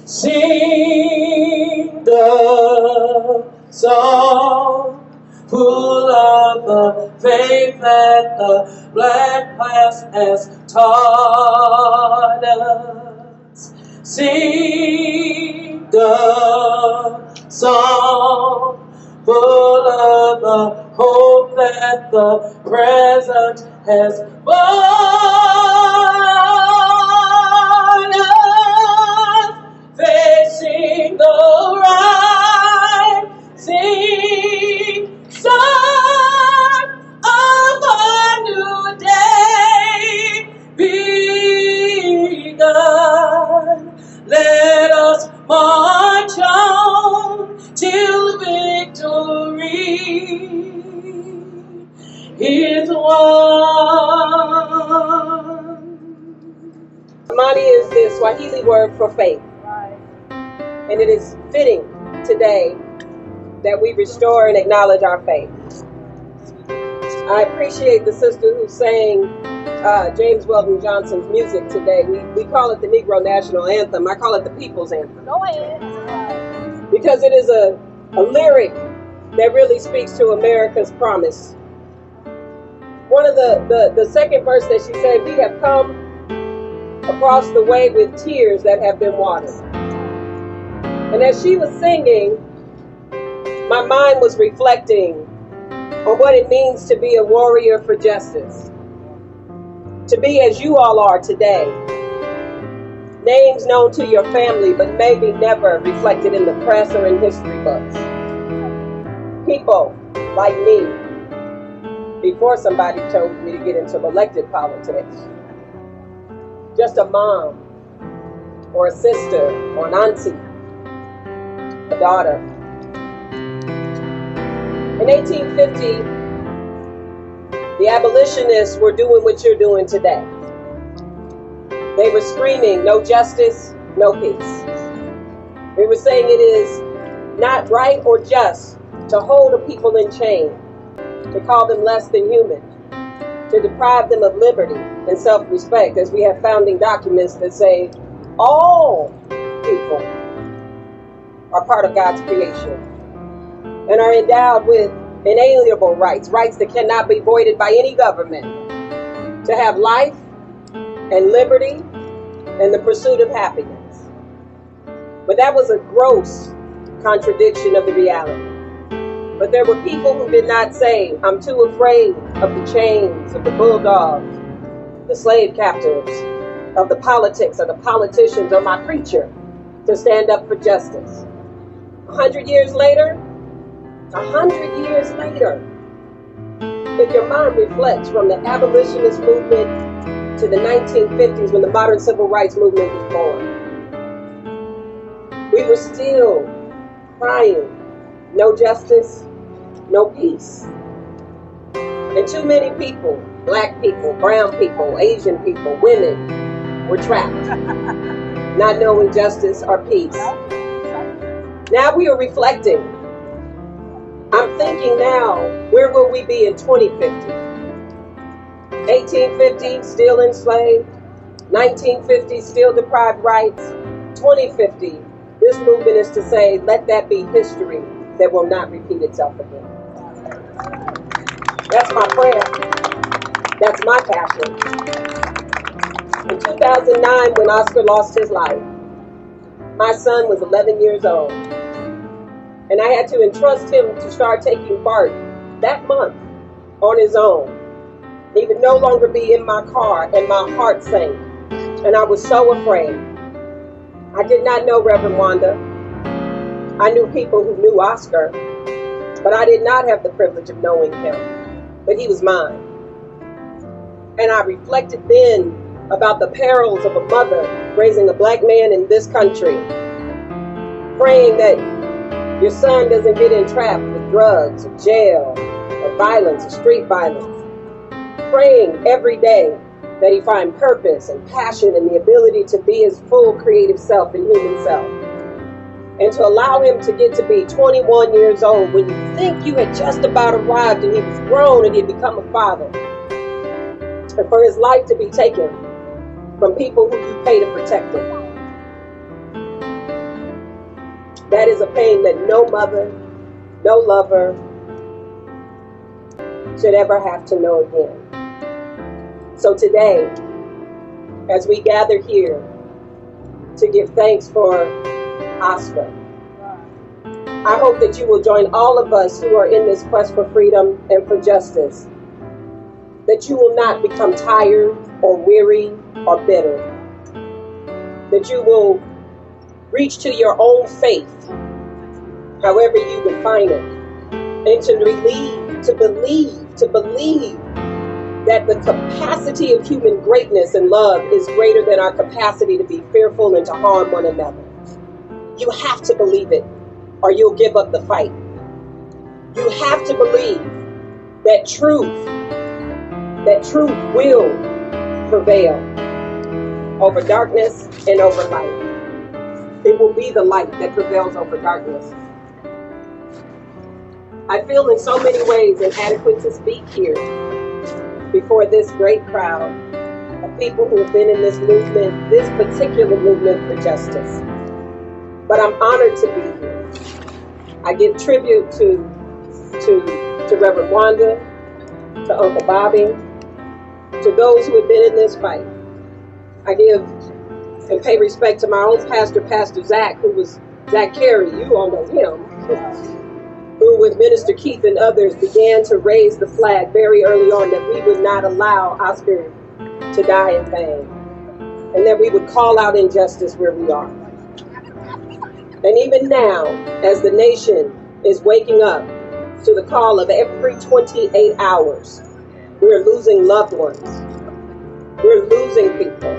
Sing the song full of the faith that the black past has taught us. Sing the song full of the hope that the present has brought us. Facing the rising sun of a new day begun. Let us march on till victory is won. Imani is the Swahili word for faith. And it is fitting today that we restore and acknowledge our faith. I appreciate the sister who sang James Weldon Johnson's music today. We call it the Negro National Anthem. I call it the People's Anthem. Go ahead. Because it is a lyric that really speaks to America's promise. One of the second verse that she said, we have come across the way with tears that have been watered. And as she was singing, my mind was reflecting on what it means to be a warrior for justice. To be as you all are today. Names known to your family, but maybe never reflected in the press or in history books. People like me, before somebody told me to get into elected politics. Just a mom, or a sister, or an auntie. A daughter. In 1850, the abolitionists were doing what you're doing today. They were screaming, no justice, no peace. They were saying it is not right or just to hold a people in chain, to call them less than human, to deprive them of liberty and self-respect, as we have founding documents that say all people are part of God's creation and are endowed with inalienable rights, rights that cannot be voided by any government, to have life and liberty and the pursuit of happiness. But that was a gross contradiction of the reality. But there were people who did not say, I'm too afraid of the chains, of the bulldogs, the slave captors, of the politics, or the politicians, or my preacher, to stand up for justice. 100 years later, if your mind reflects from the abolitionist movement to the 1950s when the modern civil rights movement was born, we were still crying, no justice, no peace. And too many people, black people, brown people, Asian people, women, were trapped, not knowing justice or peace. Now we are reflecting. I'm thinking now, where will we be in 2050? 1850, still enslaved. 1950, still deprived rights. 2050, this movement is to say, let that be history that will not repeat itself again. That's my prayer. That's my passion. In 2009, when Oscar lost his life, my son was 11 years old. And I had to entrust him to start taking part that month on his own. He would no longer be in my car, and my heart sank. And I was so afraid. I did not know Reverend Wanda. I knew people who knew Oscar, but I did not have the privilege of knowing him. But he was mine. And I reflected then about the perils of a mother raising a black man in this country, praying that your son doesn't get entrapped with drugs or jail or violence or street violence. Praying every day that he find purpose and passion and the ability to be his full creative self and human self. And to allow him to get to be 21 years old when you think you had just about arrived and he was grown and he had become a father. And for his life to be taken from people who you pay to protect him. That is a pain that no mother, no lover should ever have to know again. So today, as we gather here to give thanks for Oscar, I hope that you will join all of us who are in this quest for freedom and for justice, that you will not become tired or weary or bitter, that you will reach to your own faith, however you define it, and to believe that the capacity of human greatness and love is greater than our capacity to be fearful and to harm one another. You have to believe it, or you'll give up the fight. You have to believe that truth will prevail over darkness and over light. It will be the light that prevails over darkness. I feel in so many ways inadequate to speak here before this great crowd of people who have been in this movement, this particular movement for justice. But I'm honored to be here. I give tribute to Reverend Wanda, to Uncle Bobby, to those who have been in this fight. I give and pay respect to my own pastor, Pastor Zach, who was Zach Carey, you all know him, who with Minister Keith and others began to raise the flag very early on that we would not allow Oscar to die in vain, and that we would call out injustice where we are. And even now, as the nation is waking up to the call of every 28 hours, we're losing loved ones. We're losing people.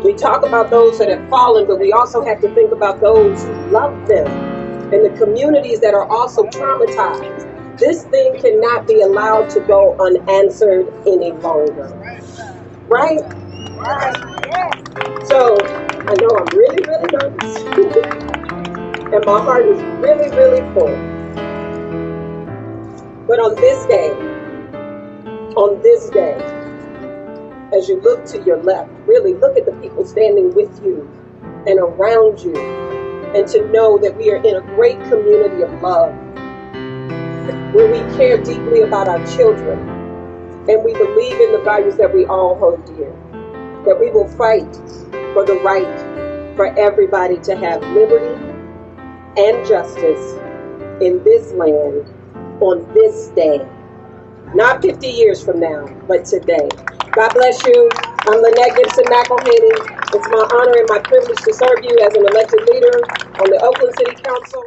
We talk about those that have fallen, but we also have to think about those who love them and the communities that are also traumatized. This thing cannot be allowed to go unanswered any longer. Right? So, I know I'm really, really nervous. And my heart is really, really full. But on this day, as you look to your left, really look at the people standing with you and around you, and to know that we are in a great community of love, where we care deeply about our children, and we believe in the values that we all hold dear, that we will fight for the right for everybody to have liberty and justice in this land on this day. Not 50 years from now, but today. God bless you. I'm Lynette Gibson McElhaney. It's my honor and my privilege to serve you as an elected leader on the Oakland City Council.